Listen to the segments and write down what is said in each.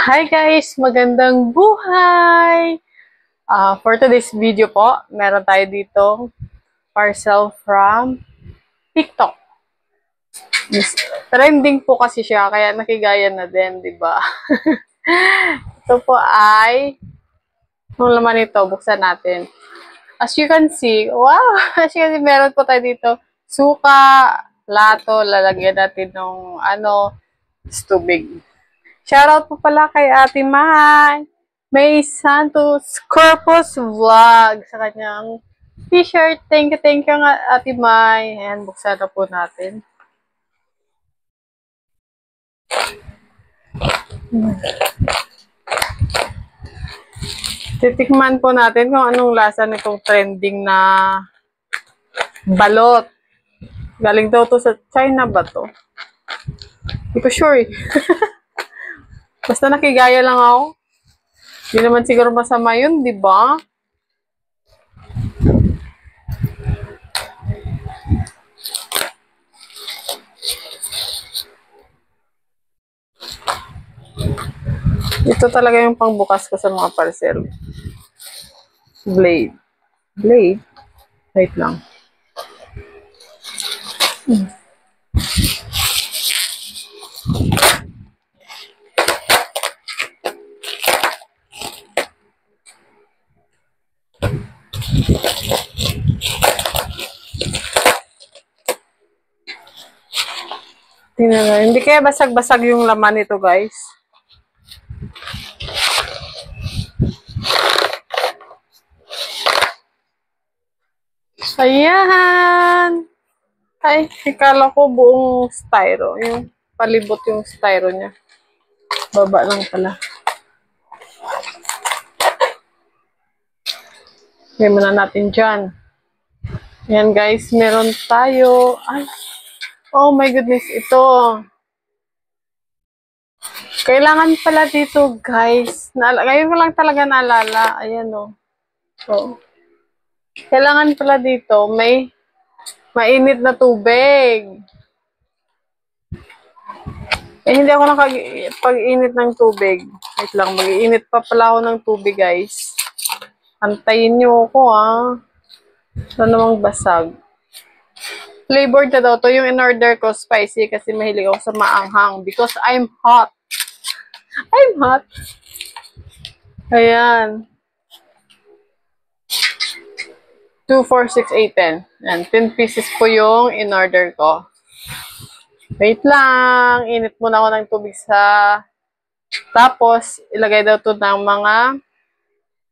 Hi guys! Magandang buhay! For today's video po, meron tayo ditong parcel from TikTok. Trending po kasi siya, kaya nakigaya na din, di ba? Ito po ay, yung laman nito, buksan natin. As you can see, wow! As you can see, meron po tayo dito, suka, lato, lalagyan natin ng tubig. Shoutout po pala kay Ate May Santos Corpus Vlog sa kanyang t-shirt. Thank you nga Ate May. Ayan, buksan na po natin. Titikman po natin kung anong lasa nitong trending na balot. Galing daw to sa China ba to? Hindi ko sure eh. Basta nakigaya lang ako. Hindi naman siguro masama yun, di ba? Ito talaga yung pangbukas ko sa mga parcel. Blade. Blade? Wait lang. Tingnan nga. Hindi kaya basag-basag yung laman nito, guys. Ayan! Ay, ikala ko buong styro. Yung palibot yung styro niya. Baba lang pala. Lagyan muna natin dyan. Ayan, guys. Meron tayo. Ay, oh my goodness. Ito. Kailangan pala dito, guys. Ngayon ko lang talaga naalala. Ayan, oh. So, kailangan pala dito, may mainit na tubig. Eh, hindi ako nakapag-init ng tubig. Wait lang, mag-iinit pa pala ako ng tubig, guys. Antayin nyo ako, Ito namang basag. Flavored na daw to. Yung in-order ko, spicy, kasi mahilig ako sa maanghang. Because I'm hot. I'm hot. Ayan. 2, 4, 6, 8, 10. Ayan, 10 pieces po yung in-order ko. Wait lang. Init muna ako ng tubig sa... Tapos, ilagay daw to ng mga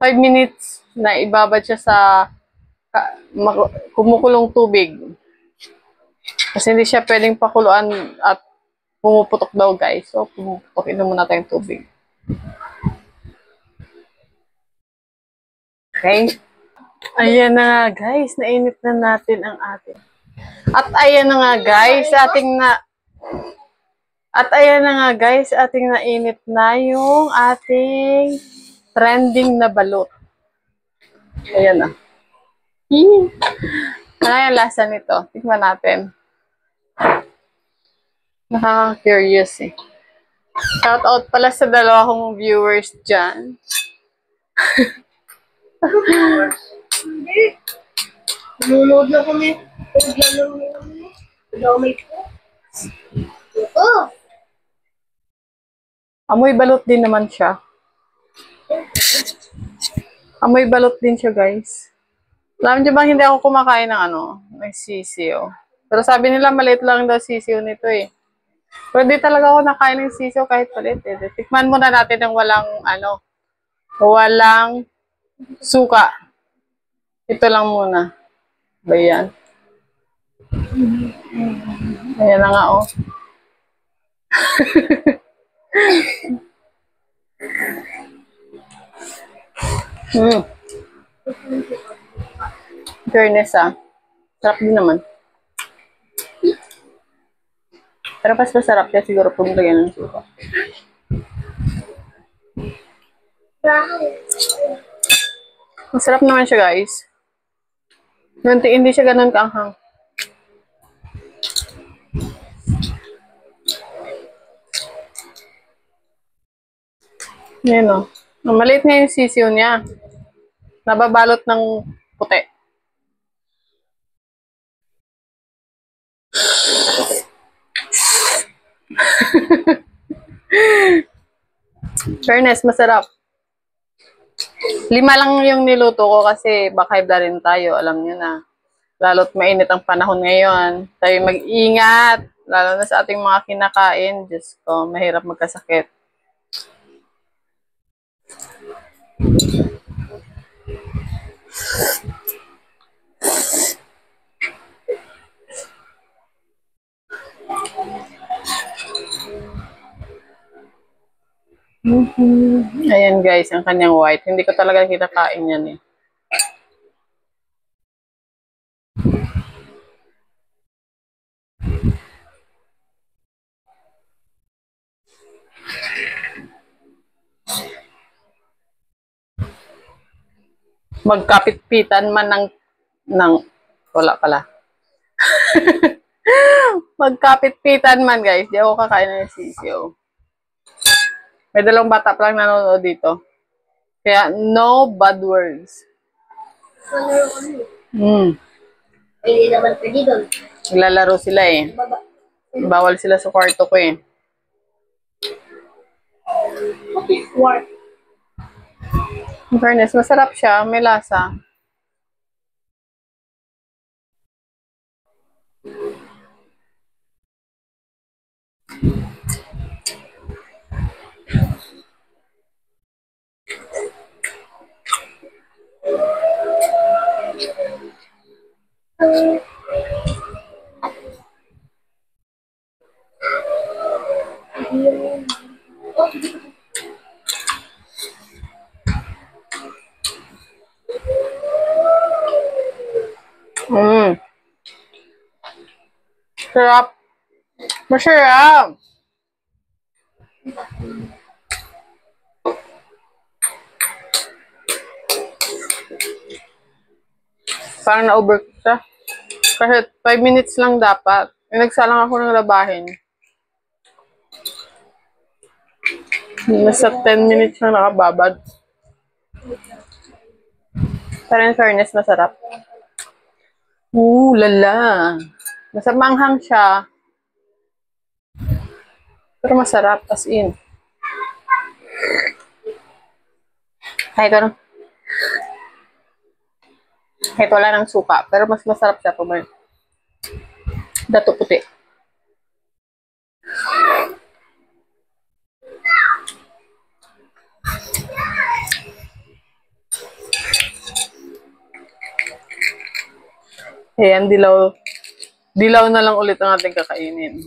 5 minutes na ibabad siya sa kumukulong tubig. Kasi hindi siya pwedeng pakuluan at pumuputok daw, guys. So, pumuputok. Inom muna tayong tubig. Okay? Ayan na nga, guys. Nainit na natin ang ating. At ayan na nga, guys. Ating nainit na yung ating trending na balot. Ayan na. Ano yung lasa nito? Tingnan natin. Nakaka-curious eh. Shout out pala sa dalawa kong viewers dyan. Nanonood na kami. Amoy balot din naman siya. Amoy balot din siya, guys. Alam niyo ba, hindi ako kumakain ng ng sisiyo. Pero sabi nila, maliit lang daw sisiyo nito eh. Pero di talaga ako nakain ng sisiyo kahit palit eh. Tikman muna natin ng walang suka. Ito lang muna. Ba yan? Ayan na nga, oh. Fairness, sarap din naman. Pero mas masarap siya siguro kung lagyan ng suka. Masarap naman siya, guys. Hindi siya ganun kaanghang. Yan o. Maliit nga yung sisiw niya. Nababalot ng puti. Fairness, masarap. 5 lang yung niluto ko kasi baka hibla rin tayo. Alam nyo na. Lalo't mainit ang panahon ngayon. Tayo mag-ingat. Lalo na sa ating mga kinakain. Diyos ko, mahirap magkasakit. Ayan guys, ang kanyang white. Hindi ko talaga kinakain yan eh. Magkapit-pitan man ng wala pala. Magkapit-pitan man guys, di ako kakain ng sisiyo. May 2 bata pa lang nanonood dito. Kaya no bad words. Hindi naman pwede doon. Naglalaro sila eh. Bawal sila sa kwarto ko eh. What is war? In fairness, masarap siya. May lasa. Sarap. Masarap. Parang na-overcook siya. Kasi 5 minutes lang dapat. Nagsalang ako ng labahin. Nasa 10 minutes na nakababad. Pero in fairness, masarap. Lala. Nasa manghang siya. Pero masarap, as in. Kahit wala ng suka. Pero mas masarap siya pag may dato puti. Ayan, dilaw. Dilaw na lang ulit ang ating kakainin.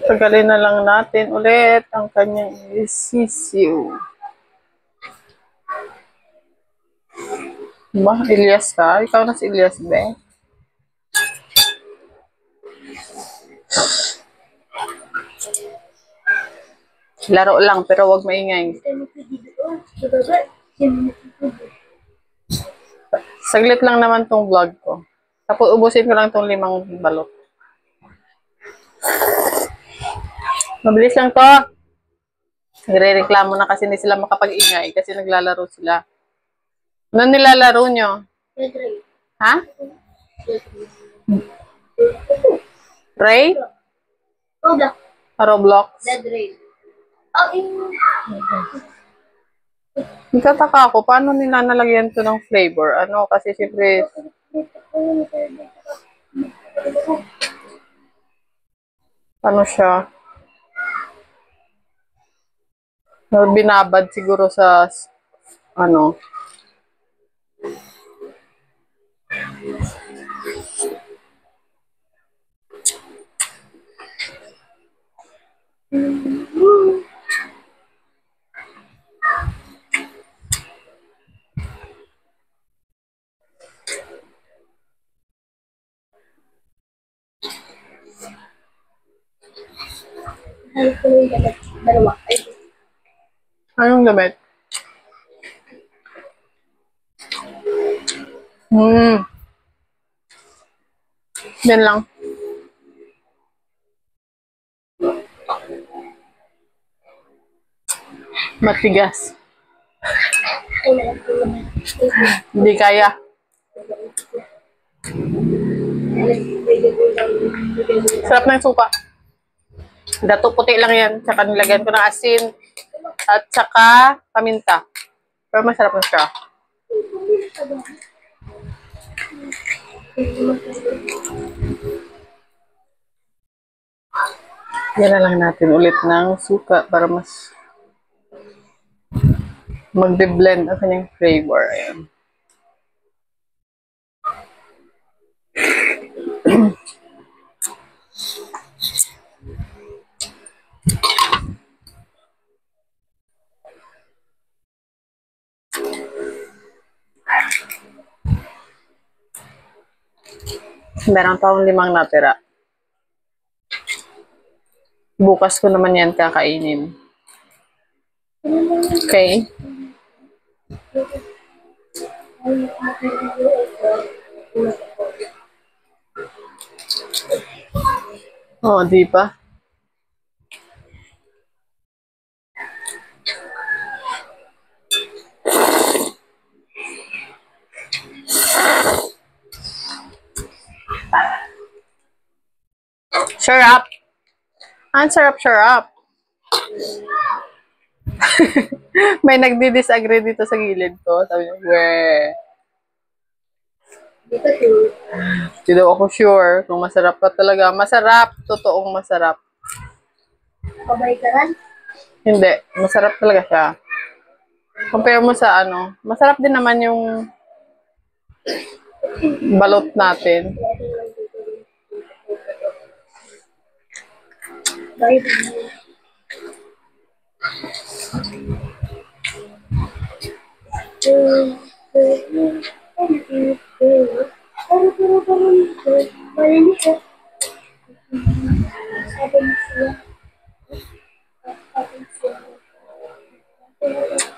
Tagalin na lang natin ulit ang kanyang sisiw. Ba, Elias ka? Ikaw na si Elias, be? Laro lang, pero wag maingay. Saglit lang naman tong vlog ko. Tapos ubusin ko lang tong 5 balot. Mabilis lang to. Nagre-reklamo na kasi hindi sila makapag-ingay kasi naglalaro sila. Ano nilalaro nyo? Ha? Ray? Roblox. Roblox? Dead Ray. Nagtataka ako, paano nila nalagyan to ng flavor? Ano, kasi siyempre, ano siya? Binabad siguro sa, ano, Ano ko yung dapat? Dalawa. Ay, Anong damit? Yan lang. Matigas. ay, nalang ko naman. Hindi kaya. Sarap ng suka. Dato puti lang yan. Tsaka nilagyan ko ng asin. At tsaka paminta. Pero masarap na siya. Yan na lang natin ulit ng suka para mas magbe-blend ang kanyang flavor. Ayan. Meron pa akong 5 natira. Bukas ko naman yan kakainin. Okay? Oh, di ba? Sarap. Ang sarap. May nagdi-disagree dito sa gilid ko. Sabi niya, weh. Dito to. Hindi daw ako sure kung masarap pa talaga. Masarap. Totoong masarap. Kabaikaran. Hindi. Masarap talaga siya. Compare mo sa ano. Masarap din naman yung balot natin. Kahit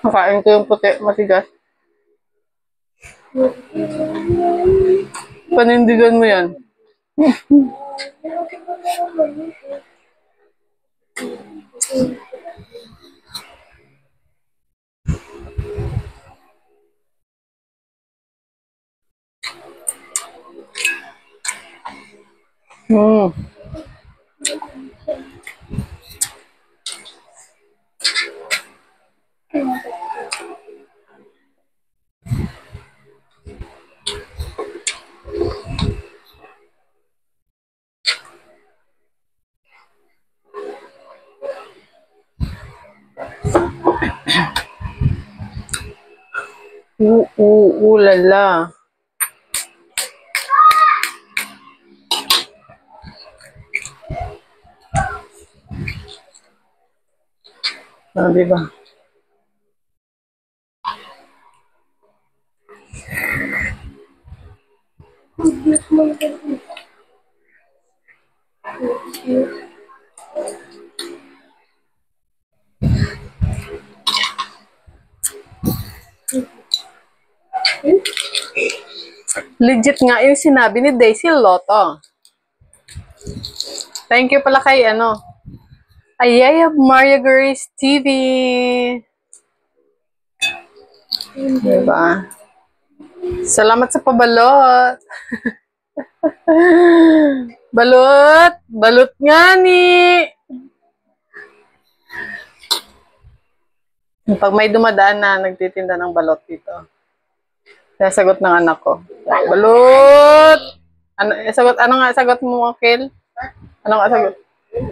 Makain ko yung puti. Matigas. Panindigan mo yan. Mm. Lala. Ah, di ba? Legit nga yung sinabi ni Daisy Lotto. Thank you pala kay ano. Ayaya Maria Grace TV. Diba? Salamat sa pabalot. Balot! Balot nga ni! Pag may dumadaan na nagtitinda ng balot dito, sasagot ng anak ko. Balot! Ano nga sagot mo, Kel? Ano nga sagot?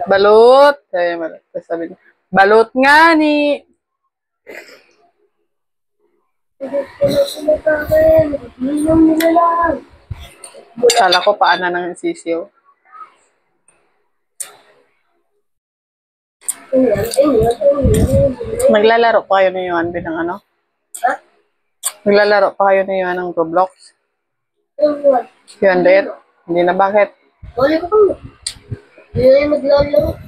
Balot! Sabi niya, balot nga ni! Kala ko paana ng sisiyo. Naglalaro pa kayo ni Yuan ng ano? Ha? Naglalaro pa kayo ni Yuan ng Roblox? Yuan Red? Hindi na, bakit? Wala ko kami. Hindi na yung maglalaro.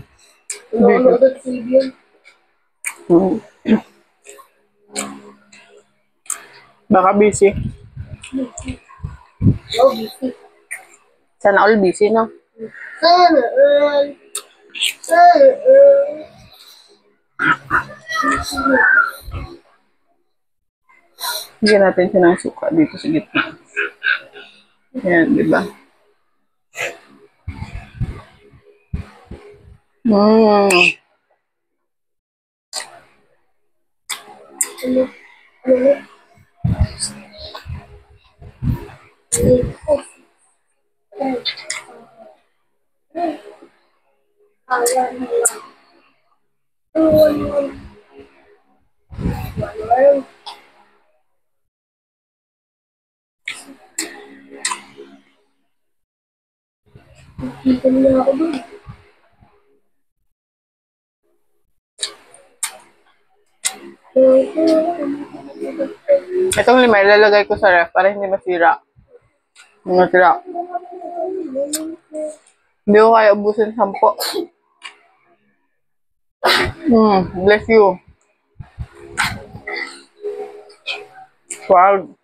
Nanonood at TV yun. Hmm. Baka busy. Oh, busy. Sana all busy, no? Sana all. Sana all. Bigyan natin siya ng suka dito sa gitna. Ayan, di ba? Mm. Ano? Ano? Dito na ako dun. Itong lima, ilalagay ko sa ref para hindi masira. Masira. Hindi ko kaya ubusin 10. Bless you. Wow.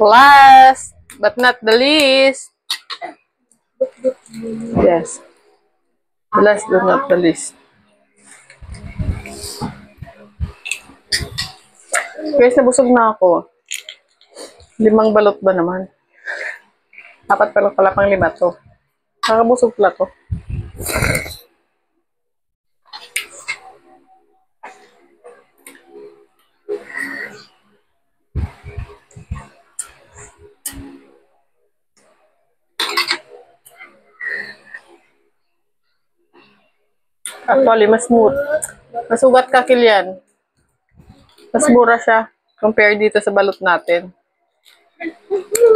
Last but not the least. Yes. Last but not the least. Guys, nabusog na ako. 5 balot ba naman? 4 pala pang 5 to. Nakabusog pala to. Actually, mas smooth. Masugat ka, Kilian. Mas mura siya compare dito sa balot natin.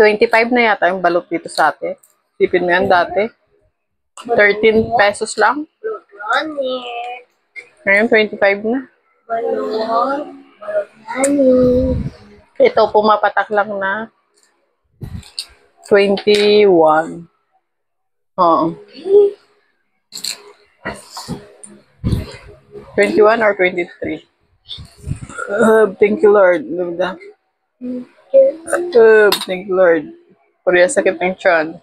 25 na yata yung balot dito sa atin. Tipin mo yan dati. 13 pesos lang. Ngayon, 25 na. Ito, pumapatak lang na 21. Oo. 21 or 23. Thank you, Lord. Luda. Thank you, Lord. Puri sakit ng tiyan.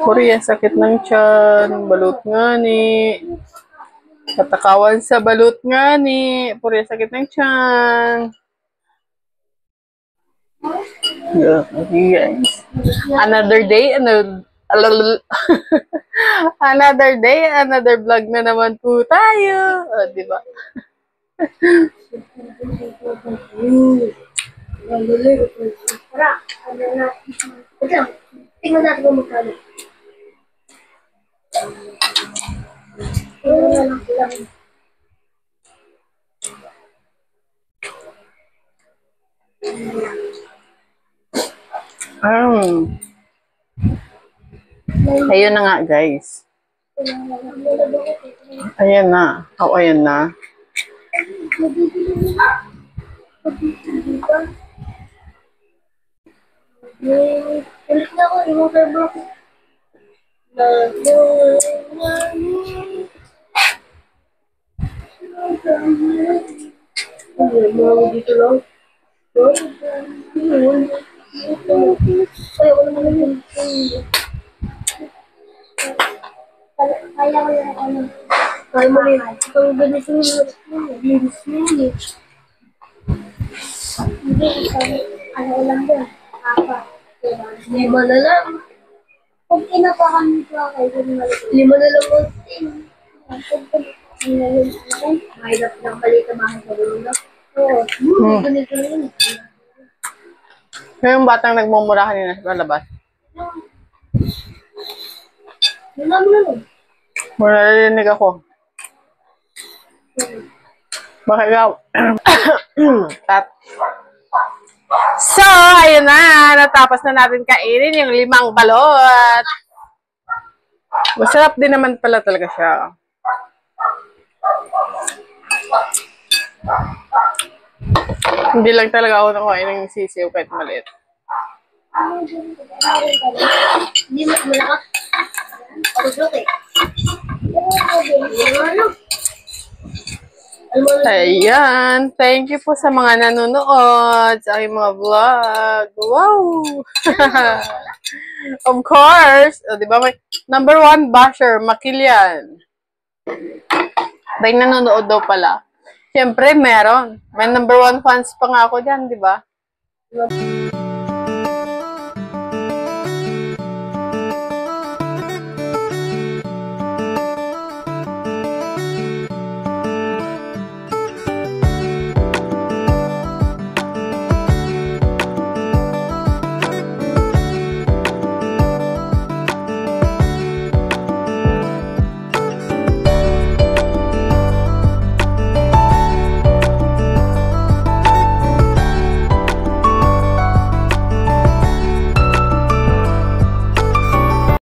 Puri sakit ng tiyan. Balut nga ni. Katakawan sa balut nga ni. Puri sakit ng tiyan. Okay, guys. Another day, another day, another vlog na naman po tayo. Di ba? Tingnan natin kung magkano. Ayun na nga, guys. Ayan na. Ayan na. Ulit na ako, remover block. Dito lang. Ay, ako naman yun. Kaya ko yung ano. Kaya mo rin. Ito ganito yung linis mo yun. Hindi, ano lang din. 5 na lang. Pag inapakan nito ako, 5 na lang mo. Mahirap lang balita bahay sa gulo. Oo. Ganito rin. Yung batang nagmumura kanina sa labas. Yun naman lang. Narinig ako. Makagaw. So, ayun na. Natapos na natin kainin yung 5 balot. Masarap din naman pala talaga siya. Hindi lang talaga ako nakuha ng sisiw kahit maliit. Hindi mo muna ka. Pag-vlog eh. Ayan. Thank you po sa mga nanonood sa aking mga vlog. Wow! Of course! O, diba may number 1 basher, Makilian. Dahil nanonood daw pala. Siyempre, meron. May number 1 fans pa nga ako dyan, di ba?